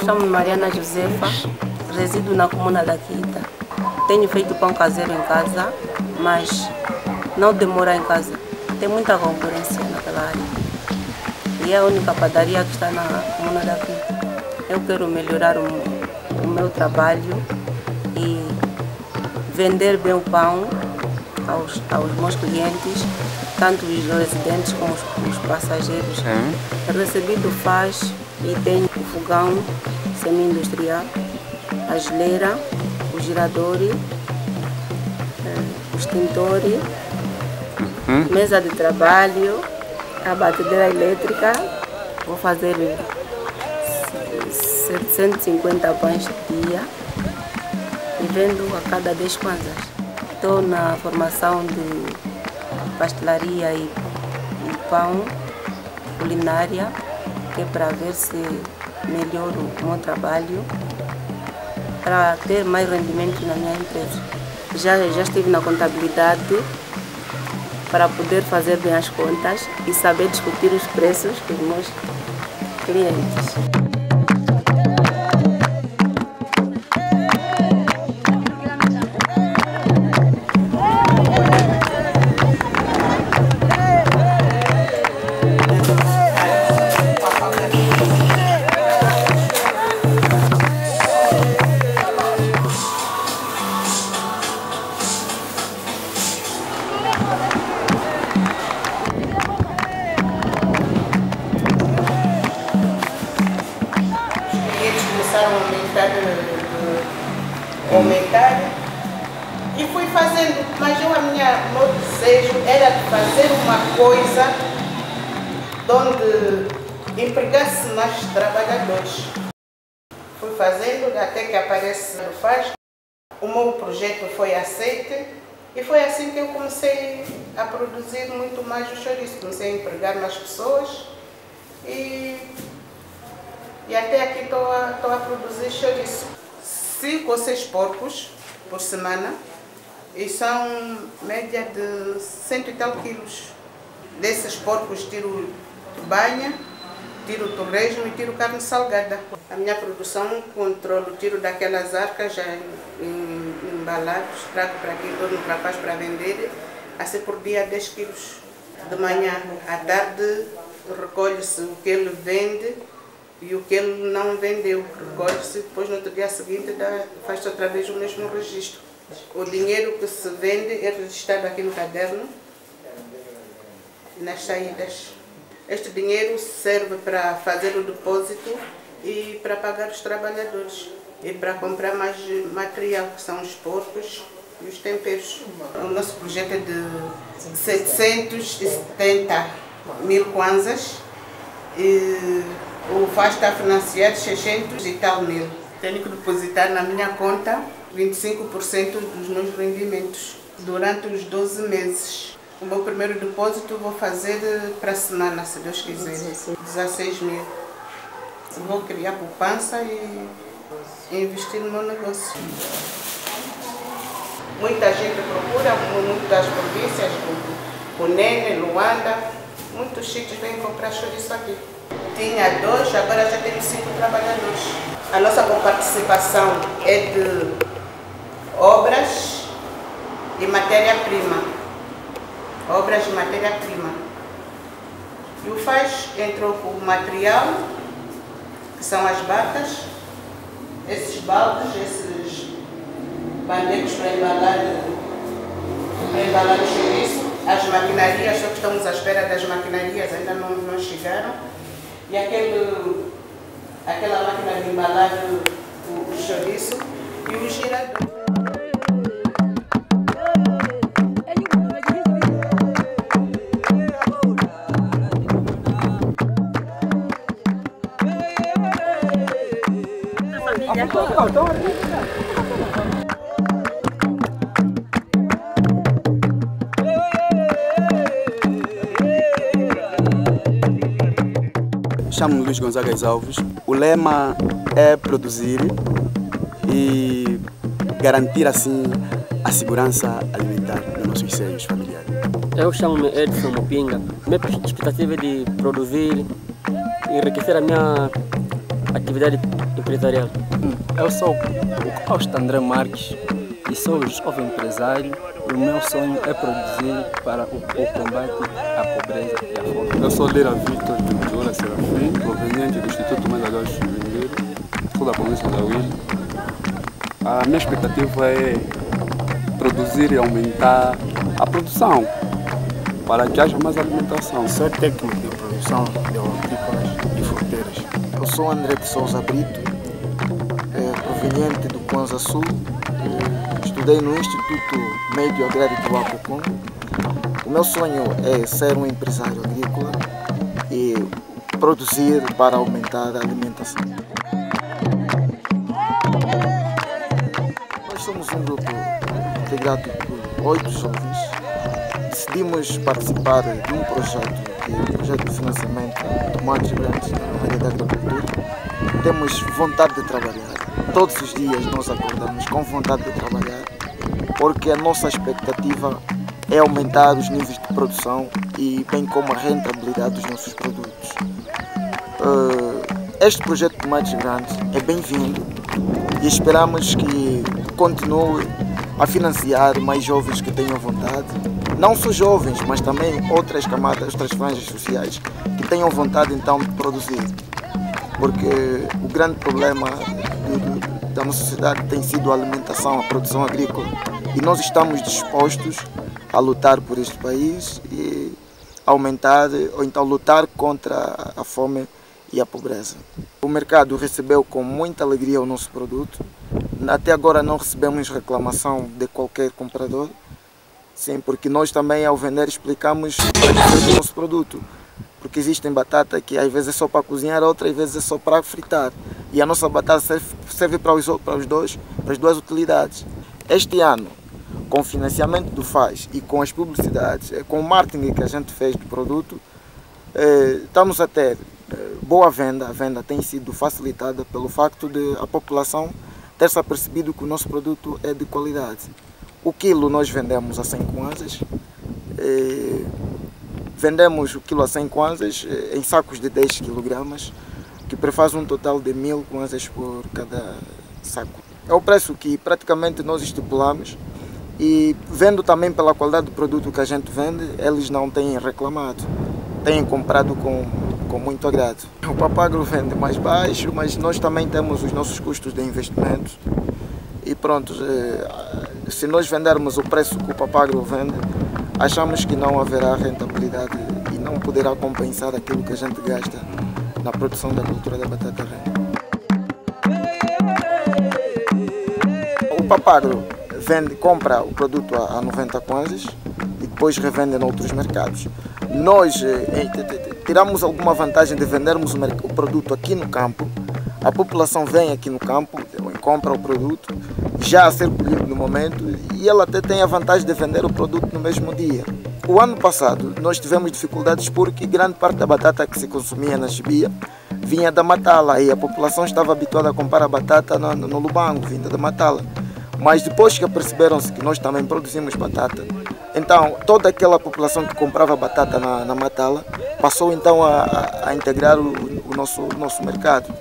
chamo-me Mariana Josefa, resido na comuna da Quita. Tenho feito pão caseiro em casa, mas não demora em casa. Tem muita concorrência naquela área. E é a única padaria que está na comuna da Quita. Eu quero melhorar o meu trabalho e vender bem o pão aos meus clientes, tanto os residentes como os passageiros. Recebido faz e tenho o fogão semi-industrial, a geleira, o girador, o extintor, mesa de trabalho, a batedeira elétrica. Vou fazer 750 pães por dia e vendo a cada 10 kwanzas. Estou na formação de pastelaria e pão, culinária, que é para ver se melhoro o meu trabalho, para ter mais rendimento na minha empresa. Já estive na contabilidade para poder fazer bem as contas e saber discutir os preços com os meus clientes. Aumentar e fui fazendo, mas meu desejo era de fazer uma coisa onde empregasse mais trabalhadores. Fui fazendo até que aparece o FAS, o meu projeto foi aceito e foi assim que eu comecei a produzir muito mais o chouriço, comecei a empregar mais pessoas e até aqui estou a produzir chouriço. 5 ou 6 porcos por semana e são média de 100 e tal quilos. Desses porcos tiro banha, tiro torresmo e tiro carne salgada. A minha produção controlo, tiro daquelas arcas já embalados, trago para aqui todo um rapaz para vender, assim por dia 10 quilos. De manhã à tarde recolhe-se o que ele vende e o que ele não vendeu, recolhe-se, depois no outro dia seguinte faz-se outra vez o mesmo registro. O dinheiro que se vende é registrado aqui no caderno, nas saídas. Este dinheiro serve para fazer o depósito e para pagar os trabalhadores e para comprar mais material, que são os porcos e os temperos. O nosso projeto é de 770 mil kwanzas e o FAS está financiado 600 e tal mil. Tenho que depositar na minha conta 25% dos meus rendimentos durante os 12 meses. O meu primeiro depósito vou fazer para a semana, se Deus quiser, 16 mil. Vou criar poupança e investir no meu negócio. Muita gente procura, muitas províncias, Cunene, Luanda, muitos sítios vêm comprar chouriço aqui. Tinha 2, agora já tenho 5 trabalhadores. A nossa participação é de obras e matéria-prima. Obras e matéria-prima. E o FAS entrou com o material, que são as bacas, esses baldes, esses bandecos para embalar o chouriço, as maquinarias, só que estamos à espera das maquinarias, ainda não chegaram. E aquela máquina de embalar o chouriço e o girador. Chamo-me Luís Gonzaga Alves. O lema é produzir e garantir assim a segurança alimentar dos nossos seios familiares. Eu chamo-me Edson Mupinga. Minha expectativa é de produzir e enriquecer a minha atividade empresarial? Eu sou o Costa André Marques e sou jovem empresário e o meu sonho é produzir para o combate à pobreza e à fome. Eu sou Lira Victor de Jura Serafim, proveniente do Instituto Medalhão Juvenil, sou da província da Huila. A minha expectativa é produzir e aumentar a produção para que haja mais alimentação. Sou técnico de produção de hortícolas e fruteiras. Eu sou André de Souza Brito, proveniente do Kwanza Sul. Estudei no Instituto Médio Agrário do Acocom. O meu sonho é ser um empresário agrícola e produzir para aumentar a alimentação. Nós somos um grupo integrado por 8 jovens. Decidimos participar de um projeto, que é o projeto de financiamento de tomates grandes na área da agricultura. Temos vontade de trabalhar. Todos os dias nós acordamos com vontade de trabalhar, porque a nossa expectativa é aumentar os níveis de produção e bem como a rentabilidade dos nossos produtos. Este projeto de tomates grandes é bem-vindo e esperamos que continue a financiar mais jovens que tenham vontade, não só jovens, mas também outras camadas, outras franjas sociais que tenham vontade então de produzir, porque o grande problema da nossa sociedade tem sido a alimentação, a produção agrícola, e nós estamos dispostos a lutar por este país e aumentar ou então lutar contra a fome e a pobreza. O mercado recebeu com muita alegria o nosso produto. Até agora não recebemos reclamação de qualquer comprador. Sim, porque nós também ao vender explicamos o nosso produto. Porque existem batata que às vezes é só para cozinhar, outras vezes é só para fritar. E a nossa batata serve para as duas utilidades. Este ano, com o financiamento do FAS e com as publicidades, com o marketing que a gente fez do produto, estamos a ter boa venda. A venda tem sido facilitada pelo facto de a população ter se apercebido que o nosso produto é de qualidade. O quilo nós vendemos a 100 kwanzas. Vendemos o quilo a 100 kwanzas em sacos de 10 kg, que prefaz um total de 1000 kwanzas por cada saco. É o preço que praticamente nós estipulamos e vendo também pela qualidade do produto que a gente vende, eles não têm reclamado, têm comprado com muito agrado. O Papagro vende mais baixo, mas nós também temos os nossos custos de investimento e pronto, se nós vendermos o preço que o Papagro vende, achamos que não haverá rentabilidade e não poderá compensar aquilo que a gente gasta na produção da cultura da batata rena. O Papagro compra o produto a 90 kwanzas e depois revende em outros mercados. Nós tiramos alguma vantagem de vendermos o produto aqui no campo. A população vem aqui no campo, compra o produto, já a ser colhido no momento, e ela até tem a vantagem de vender o produto no mesmo dia. O ano passado nós tivemos dificuldades porque grande parte da batata que se consumia na Chibia vinha da Matala e a população estava habituada a comprar a batata no Lubango, vinda da Matala. Mas depois que perceberam-se que nós também produzimos batata, então toda aquela população que comprava batata na Matala passou então a integrar o nosso mercado.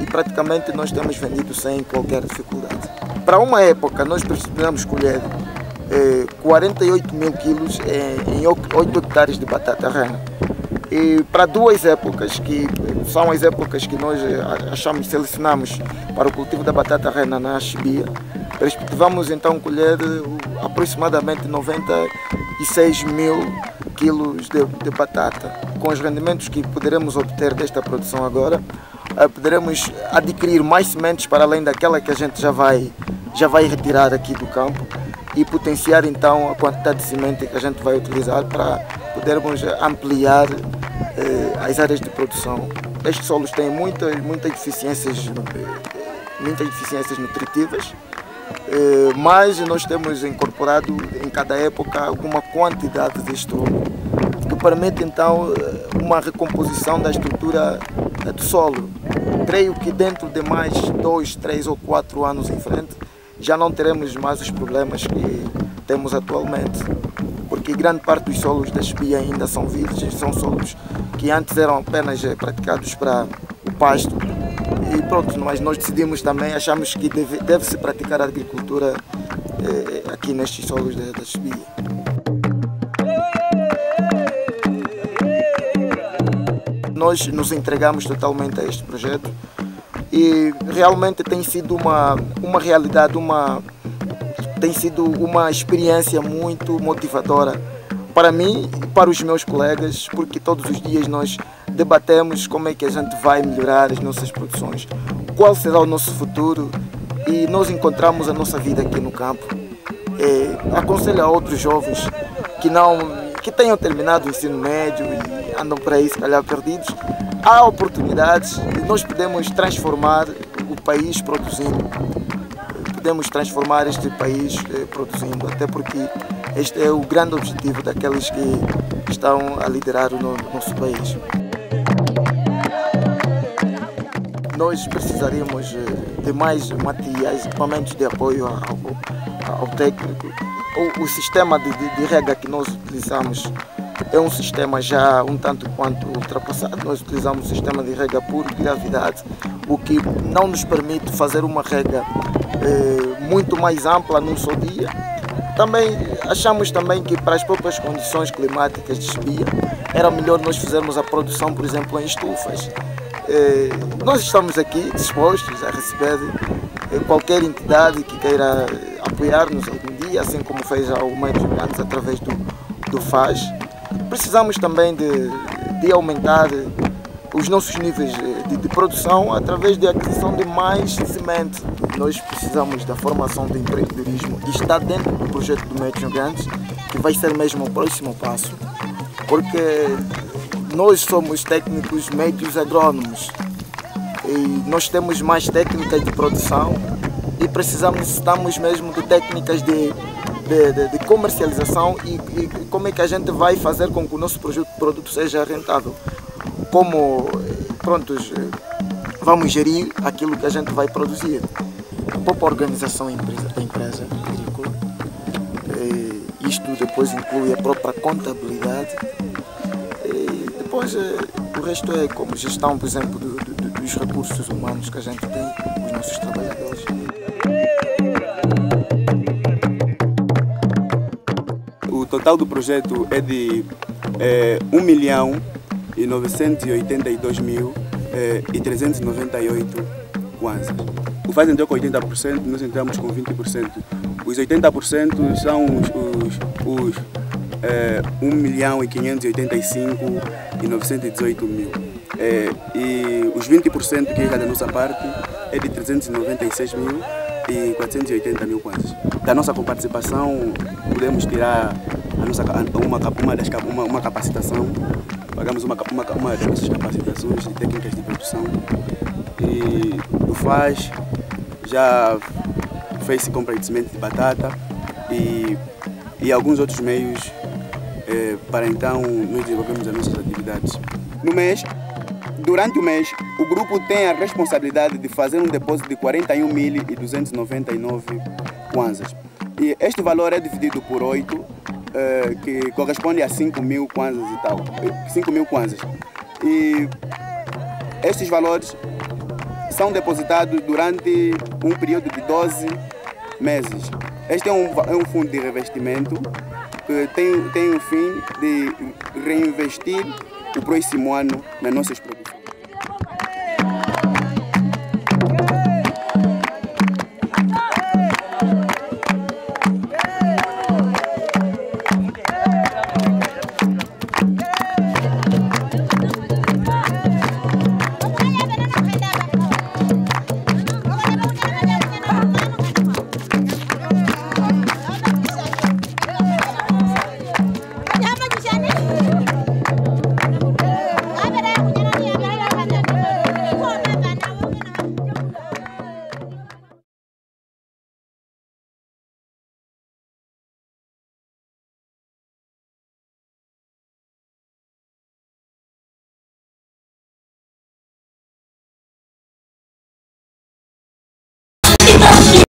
E praticamente nós temos vendido sem qualquer dificuldade. Para uma época nós precisamos colher 48 mil quilos em 8 hectares de batata rena. E para 2 épocas, que são as épocas que nós selecionamos para o cultivo da batata rena na Chibia, perspectivamos então colher aproximadamente 96 mil quilos de batata. Com os rendimentos que poderemos obter desta produção agora, poderemos adquirir mais sementes para além daquela que a gente já vai retirar aqui do campo e potenciar então a quantidade de semente que a gente vai utilizar para podermos ampliar as áreas de produção. Estes solos têm muitas deficiências nutritivas, mas nós temos incorporado em cada época alguma quantidade de estrolo que permite então uma recomposição da estrutura do solo. Creio que dentro de mais 2, 3 ou 4 anos em frente já não teremos mais os problemas que temos atualmente, porque grande parte dos solos da Chibia ainda são virgens, são solos que antes eram apenas praticados para o pasto E pronto, mas nós decidimos também, achamos que deve-se praticar a agricultura aqui nestes solos da Chibia. Nós nos entregamos totalmente a este projeto e realmente tem sido uma realidade, tem sido uma experiência muito motivadora para mim e para os meus colegas, porque todos os dias nós debatemos como é que a gente vai melhorar as nossas produções, qual será o nosso futuro, e nós encontramos a nossa vida aqui no campo. Aconselho a outros jovens que tenham terminado o ensino médio e andam por aí se calhar perdidos, há oportunidades e nós podemos transformar o país produzindo. Podemos transformar este país produzindo, até porque este é o grande objetivo daqueles que estão a liderar o nosso país. Nós precisaríamos de mais materiais, equipamentos de apoio ao técnico. O sistema de rega que nós utilizamos é um sistema já um tanto quanto ultrapassado. Nós utilizamos o sistema de rega por gravidade, o que não nos permite fazer uma rega muito mais ampla num só dia. Também achamos também que para as próprias condições climáticas de Chibia era melhor nós fizermos a produção, por exemplo, em estufas. Nós estamos aqui dispostos a receber qualquer entidade que queira apoiar-nos algum dia, assim como fez o Médios Gigantes através do FAS. Precisamos também de aumentar os nossos níveis de produção através da aquisição de mais semente. Nós precisamos da formação do empreendedorismo e está dentro do projeto do Médios Gigantes, que vai ser mesmo o próximo passo, porque nós somos técnicos médios agrônomos e nós temos mais técnicas de produção e necessitamos mesmo de técnicas de comercialização e como é que a gente vai fazer com que o nosso produto seja rentável. Como vamos gerir aquilo que a gente vai produzir. A própria organização da empresa agrícola. Isto depois inclui a própria contabilidade. Depois o resto é como gestão, por exemplo, dos recursos humanos que a gente tem, os nossos trabalhadores. O total do projeto é de 1.982.398 kwanzas. O FAS entrou com 80%, nós entramos com 20%. Os 80% são os 1.585.918.000. E os 20% que é da nossa parte é de 396.480.000 kwanzas. Da nossa participação podemos tirar uma capacitação, pagamos uma das nossas capacitações de técnicas de produção, e o FAS já fez compra de semente de batata e alguns outros meios para então nós desenvolvermos as nossas atividades. Durante o mês, o grupo tem a responsabilidade de fazer um depósito de 41.299 kwanzas. E este valor é dividido por 8, que corresponde a 5.000 kwanzas e tal. 5.000 kwanzas. E estes valores são depositados durante um período de 12 meses. Este é um fundo de revestimento que tem o fim de reinvestir o próximo ano nas nossas produções.